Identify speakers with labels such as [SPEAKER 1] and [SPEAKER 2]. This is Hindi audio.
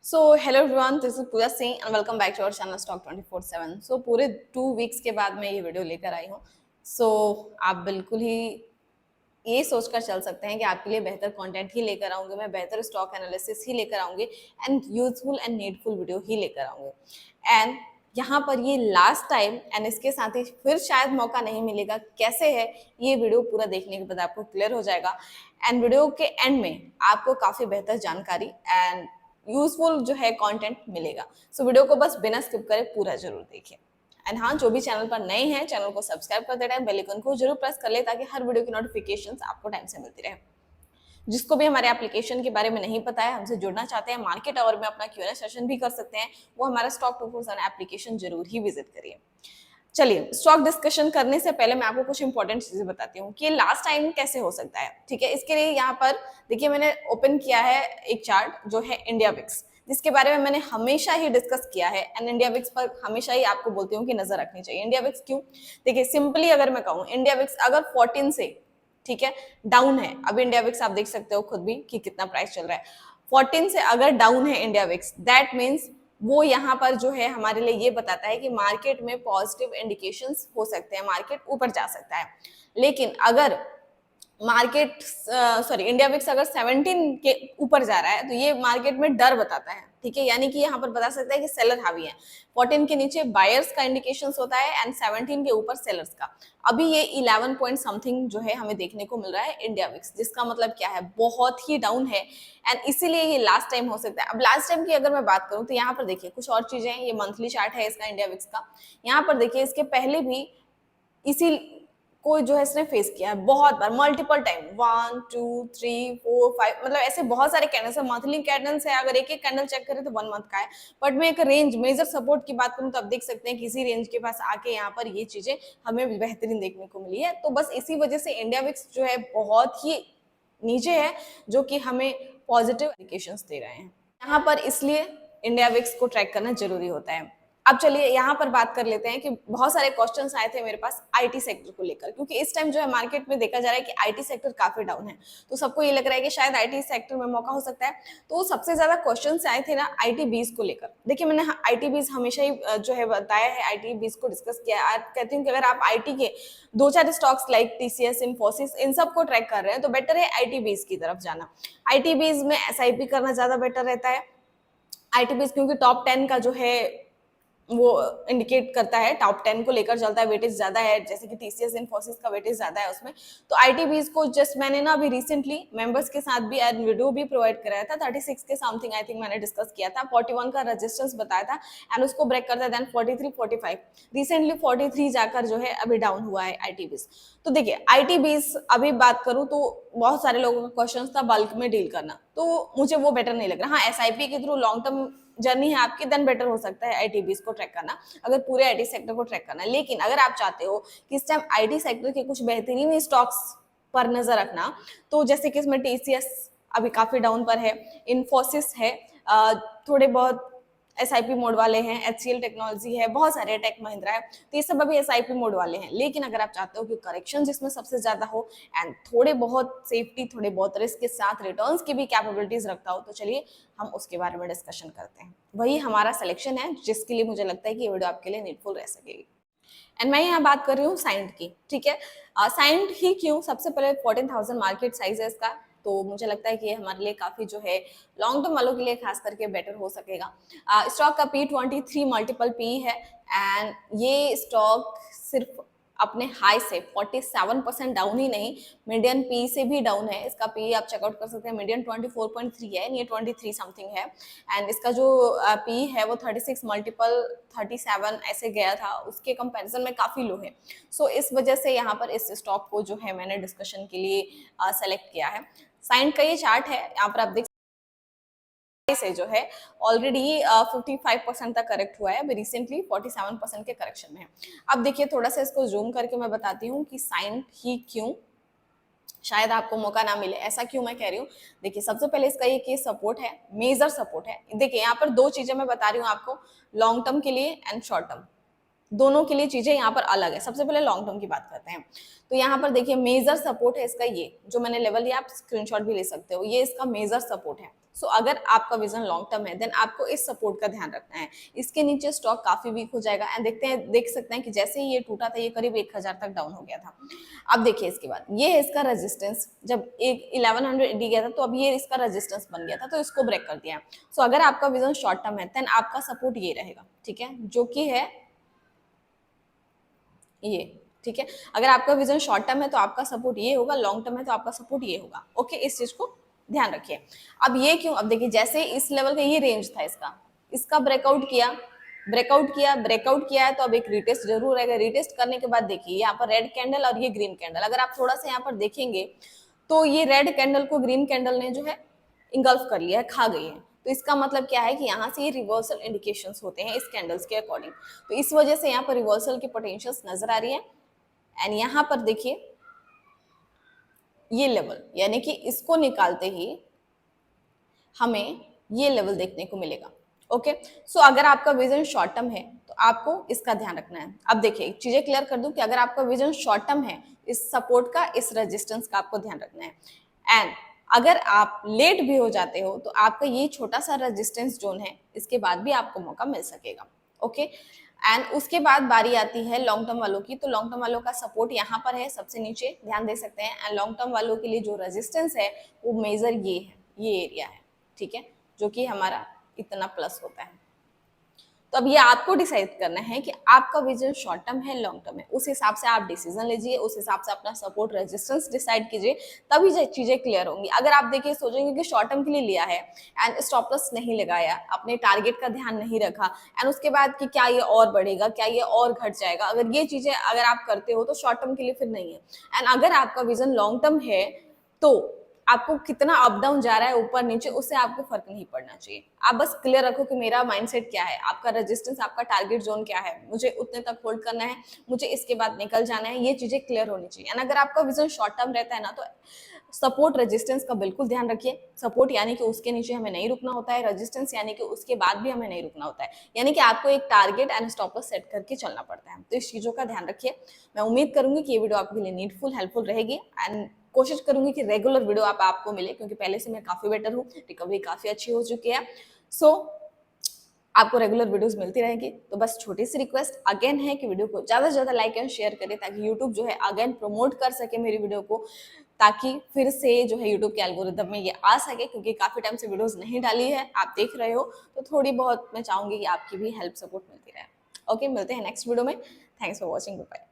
[SPEAKER 1] So hello everyone, this is Pooja Singh and welcome back to our channel stock 24/7। So पूरे 2 वीक्स के बाद मैं ये वीडियो लेकर आई हूँ। सो आप बिल्कुल ही ये सोचकर चल सकते हैं कि आपके लिए बेहतर कंटेंट ही लेकर आऊंगी, मैं बेहतर स्टॉक एनालिसिस ही लेकर आऊंगी and useful and needful video ही लेकर आऊंगी। एंड यहाँ पर ये लास्ट टाइम एंड इसके साथ ही फिर शायद मौका नहीं मिलेगा। कैसे है ये वीडियो पूरा देखने के बाद आपको क्लियर हो जाएगा एंड वीडियो के एंड में आपको काफी बेहतर जानकारी एंड यूजफुल जो है कंटेंट मिलेगा। सो वीडियो को बस बिना स्किप करे पूरा जरूर देखिए। एंड हाँ, जो भी चैनल पर नए हैं चैनल को सब्सक्राइब कर देना है, बेल आइकन को जरूर प्रेस कर ले ताकि हर वीडियो की नोटिफिकेशंस आपको टाइम से मिलती रहे। जिसको भी हमारे एप्लीकेशन के बारे में नहीं पता है, हमसे जुड़ना चाहते हैं, मार्केट आवर में अपना Q&A सेशन भी कर सकते हैं, वो हमारा स्टॉक 24/7 एप्लीकेशन जरूर ही विजिट करिए। चलिए, स्टॉक डिस्कशन करने से पहले मैं आपको कुछ इंपॉर्टेंट चीजें बताती हूँ कि लास्ट टाइम कैसे हो सकता है। ठीक है, इसके लिए यहाँ पर देखिए मैंने ओपन किया है एक चार्ट जो है इंडिया विक्स, जिसके बारे में मैंने हमेशा ही डिस्कस किया है एंड इंडिया विक्स पर हमेशा ही आपको बोलती हूँ कि नजर रखनी चाहिए। इंडिया विक्स क्यों? देखिए सिंपली अगर मैं कहूँ, इंडिया विक्स अगर 14 से ठीक है डाउन है, अब इंडिया विक्स आप देख सकते हो खुद भी कि कितना प्राइस चल रहा है। 14 से अगर डाउन है इंडिया विक्स, दैट मीन्स वो यहाँ पर जो है हमारे लिए ये बताता है कि मार्केट में पॉजिटिव इंडिकेशंस हो सकते हैं, मार्केट ऊपर जा सकता है। लेकिन अगर मार्केट इंडिया विक्स अगर 17 के ऊपर जा रहा है तो ये मार्केट में डर बताता है। ठीक है, यानी कि यहाँ पर बता सकता है कि सेलर हावी है। 14 के नीचे बायर्स का इंडिकेशंस होता है एंड 17 के ऊपर सेलर्स का। अभी ये 11 पॉइंट समथिंग जो है हमें देखने को मिल रहा है इंडिया विक्स, जिसका मतलब क्या है, बहुत ही डाउन है एंड इसीलिए ये लास्ट टाइम हो सकता है। अब लास्ट टाइम की अगर मैं बात करूं तो यहाँ पर देखिए कुछ और चीजें हैं। ये मंथली चार्ट है इसका इंडिया विक्स का। यहाँ पर देखिए इसके पहले भी इसी को जो है इसने फेस किया है बहुत बार, मल्टीपल टाइम, 1 2 3 4 5, मतलब ऐसे बहुत सारे कैंडल्स है, मंथली कैंडल्स है। अगर एक एक कैंडल चेक करें तो 1 मंथ का है। बट मैं एक रेंज मेजर सपोर्ट की बात करूं तो आप देख सकते हैं किसी रेंज के पास आके यहाँ पर ये चीजें हमें बेहतरीन देखने को मिली है। तो बस इसी वजह से इंडिया विक्स जो है बहुत ही नीचे है, जो कि हमें पॉजिटिव इंडिकेशंस दे रहे हैं यहाँ पर, इसलिए इंडिया विक्स को ट्रैक करना जरूरी होता है। अब चलिए यहाँ पर बात कर लेते हैं कि बहुत सारे क्वेश्चंस आए थे मेरे पास आईटी सेक्टर को लेकर, क्योंकि इस टाइम जो है मार्केट में देखा जा रहा है कि आईटी सेक्टर काफी डाउन है। तो सबको ये लग रहा है कि शायद आईटी सेक्टर में मौका हो सकता है। तो सबसे ज्यादा क्वेश्चंस आए थे ना आईटी बीज को लेकर। देखिए मैंने आईटी बीज हमेशा ही जो है बताया है, आईटी बीज को डिस्कस किया है। आज कहती हूँ कि अगर आप आईटी के 2-4 स्टॉक्स लाइक टीसीएस, इन्फोसिस, इन सबको ट्रैक कर रहे हैं तो बेटर है आईटी बीज की तरफ जाना। आईटी बीज में एसआईपी करना ज्यादा बेटर रहता है। आईटी बीज क्योंकि टॉप 10 का जो है वो इंडिकेट करता है, टॉप 10 को लेकर चलता है, वेटेज ज्यादा है, जैसे कि टीसीएस, इन्फोसिस का वेटेज ज्यादा है उसमें। तो आईटीबीज को जस्ट मैंने ना अभी रिसेंटली मेंबर्स के साथ भी वीडियो भी प्रोवाइड कराया था। 36 के समथिंग आई थिंक मैंने डिस्कस किया था, 41 का रेजिस्टेंस बताया था एंड उसको ब्रेक करता है, देन 43 45, रिसेंटली 43 जाकर जो है अभी डाउन हुआ है आईटीबीज। तो देखिए आईटीबीज अभी बात करूं तो बहुत सारे लोगों का क्वेश्चन था बल्क में डील करना, तो मुझे वो बेटर नहीं लग रहा। हाँ, एसआईपी के थ्रू लॉन्ग टर्म जर्नी है आपकी, देन बेटर हो सकता है आईटीबीज को ट्रैक करना, अगर पूरे आईटी सेक्टर को ट्रैक करना। लेकिन अगर आप चाहते हो कि इस टाइम आईटी सेक्टर के कुछ बेहतरीन स्टॉक्स पर नजर रखना, तो जैसे कि इसमें टीसीएस अभी काफी डाउन पर है, इन्फोसिस है, थोड़े बहुत एसआईपी मोड वाले हैं, एचसीएल टेक्नोलॉजी है, बहुत सारे, टेक महिंद्रा है, तो ये सब अभी एसआईपी मोड वाले हैं। लेकिन अगर आप चाहते हो कि करेक्शन जिसमें सबसे ज्यादा हो एंड थोड़े बहुत सेफ्टी, थोड़े बहुत रिस्क के साथ रिटर्न्स की भी कैपेबिलिटीज रखता हो, तो चलिए हम उसके बारे में डिस्कशन करते हैं। वही हमारा सिलेक्शन है जिसके लिए मुझे लगता है कि ये वीडियो आपके लिए नीडफुल रह सकेगी। एंड मैं यहाँ बात कर रही हूँ साइंट की। ठीक है, साइंट ही क्यों? सबसे पहले 14,000 मार्केट साइज है इसका, तो मुझे लगता है कि ये हमारे लिए काफी जो है लॉन्ग टर्म वालों के लिए खास करके बेटर हो सकेगा। स्टॉक का P23 मल्टीपल पी है एंड ये स्टॉक सिर्फ अपने हाई से 47% डाउन ही नहीं, मीडियन पी से भी डाउन है। इसका पी आप चेकआउट कर सकते हैं, मीडियन 24.3 है, ये 23 समथिंग है एंड इसका जो पी है वो 36 मल्टीपल 37 ऐसे गया था, उसके कंपैरिजन में काफी लो है। सो इस वजह से यहाँ पर इस स्टॉक को जो है मैंने डिस्कशन के लिए सेलेक्ट किया है। साइंट का ये चार्ट है, यहाँ पर आप देख से जो है ऑलरेडी 55% तक करेक्ट हुआ है, अभी रिसेंटली 47% के करेक्शन में है। अब देखिए थोड़ा सा इसको जूम करके मैं बताती हूँ कि साइंट ही क्यों शायद आपको मौका ना मिले, ऐसा क्यों मैं कह रही हूँ। देखिए सबसे पहले इसका ये सपोर्ट है, मेजर सपोर्ट है। देखिए यहाँ पर दो चीजें मैं बता रही हूँ आपको, लॉन्ग टर्म के लिए एंड शॉर्ट टर्म, दोनों के लिए चीजें यहाँ पर अलग है। सबसे पहले लॉन्ग टर्म की बात करते हैं। तो यहाँ पर देखिए मेजर सपोर्ट है इसका, ये जो मैंने लेवल लिया, आप स्क्रीनशॉट भी ले सकते हो, ये इसका मेजर सपोर्ट है। सो अगर आपका विजन लॉन्ग टर्म है देन आपको इस सपोर्ट का ध्यान रखना है। इसके नीचे स्टॉक काफी वीक हो जाएगा एंड देख सकते हैं कि जैसे ही ये टूटा था ये करीब 1000 तक डाउन हो गया था। अब देखिए इसके बाद ये है इसका रेजिस्टेंस, जब एक 1180 गया था तो अब ये इसका रेजिस्टेंस बन गया था, तो इसको ब्रेक कर दिया। सो अगर आपका विजन शॉर्ट टर्म है देन आपका सपोर्ट ये रहेगा, ठीक है, जो कि है ये, ठीक है। अगर आपका विजन शॉर्ट टर्म है तो आपका सपोर्ट ये होगा, लॉन्ग टर्म है तो आपका सपोर्ट ये होगा। ओके, इस चीज को ध्यान रखिए। अब ये क्यों, अब देखिए जैसे इस लेवल का ये रेंज था इसका ब्रेकआउट किया है, तो अब एक रिटेस्ट जरूर रहेगा। रिटेस्ट करने के बाद देखिए यहाँ पर रेड कैंडल और ये ग्रीन कैंडल, अगर आप थोड़ा सा यहाँ पर देखेंगे तो ये रेड कैंडल को ग्रीन कैंडल ने जो है इंगल्फ कर लिया है, खा गई है। तो इसका मतलब क्या है कि यहाँ से ये रिवर्सल इंडिकेशंस होते हैं इस कैंडल्स के अकॉर्डिंग। तो इस वजह से यहाँ पर रिवर्सल की पोटेंशियल्स नजर आ रही है। एंड यहाँ पर देखिए ये लेवल, यानी कि इसको निकालते ही हमें ये लेवल देखने को मिलेगा। ओके, सो अगर आपका विजन शॉर्ट टर्म है तो आपको इसका ध्यान रखना है। अब देखिए चीजें क्लियर कर दूं कि अगर आपका विजन शॉर्ट टर्म है, इस सपोर्ट का, इस रेजिस्टेंस का आपको ध्यान रखना है। एंड अगर आप लेट भी हो जाते हो तो आपका ये छोटा सा रेजिस्टेंस जोन है, इसके बाद भी आपको मौका मिल सकेगा। ओके, एंड उसके बाद बारी आती है लॉन्ग टर्म वालों की। तो लॉन्ग टर्म वालों का सपोर्ट यहाँ पर है, सबसे नीचे ध्यान दे सकते हैं। एंड लॉन्ग टर्म वालों के लिए जो रेजिस्टेंस है वो मेजर ये है, ये एरिया है, ठीक है, जो कि हमारा इतना प्लस होता है। तो अब ये आपको डिसाइड करना है कि आपका विजन शॉर्ट टर्म है, लॉन्ग टर्म है। उस हिसाब से आप डिसीजन लीजिए, उस हिसाब से अपना सपोर्ट रेजिस्टेंस डिसाइड कीजिए, तभी चीजें क्लियर होंगी। अगर आप देखिए सोचेंगे कि शॉर्ट टर्म के लिए लिया है एंड स्टॉप लॉस नहीं लगाया, अपने टारगेट का ध्यान नहीं रखा, एंड उसके बाद कि क्या ये और बढ़ेगा, क्या ये और घट जाएगा, अगर ये चीजें अगर आप करते हो तो शॉर्ट टर्म के लिए फिर नहीं है। एंड अगर आपका विजन लॉन्ग टर्म है तो आपको कितना अप डाउन जा रहा है, ऊपर नीचे, उससे आपको फर्क नहीं पड़ना चाहिए। आप बस क्लियर रखो कि मेरा माइंडसेट क्या है, आपका रेजिस्टेंस, आपका टारगेट जोन क्या है, मुझे उतने तक होल्ड करना है, मुझे इसके बाद निकल जाना है, ये चीजें क्लियर होनी चाहिए। एंड अगर आपका विजन शॉर्ट टर्म रहता है ना, तो सपोर्ट रेजिस्टेंस का बिल्कुल ध्यान रखिए। सपोर्ट यानी कि उसके नीचे हमें नहीं रुकना होता है, रेजिस्टेंस यानी कि उसके बाद भी हमें नहीं रुकना होता है, यानी कि आपको एक target and stop loss set करके चलना पड़ता है। तो इस चीजों का ध्यान रखिए। मैं उम्मीद करूंगी कि ये वीडियो आपके लिए नीडफुल, हेल्पफुल रहेगी एंड कोशिश करूंगी कि रेगुलर वीडियो आपको मिले, क्योंकि पहले से मैं काफी बेटर हूँ, रिकवरी काफी अच्छी हो चुकी है। सो आपको रेगुलर वीडियोस मिलती रहेगी। तो बस छोटी सी रिक्वेस्ट अगेन है कि वीडियो को ज्यादा से ज्यादा लाइक एंड शेयर करें, ताकि यूट्यूब जो है अगेन प्रमोट कर सके मेरी वीडियो को, ताकि फिर से जो है यूट्यूब के एल्गोरिदम में ये आ सके, क्योंकि काफी टाइम से वीडियोस नहीं डाली है, आप देख रहे हो, तो थोड़ी बहुत मैं चाहूंगी कि आपकी भी हेल्प सपोर्ट मिलती रहे। ओके, मिलते हैं नेक्स्ट वीडियो में। Thanks for watching, bye.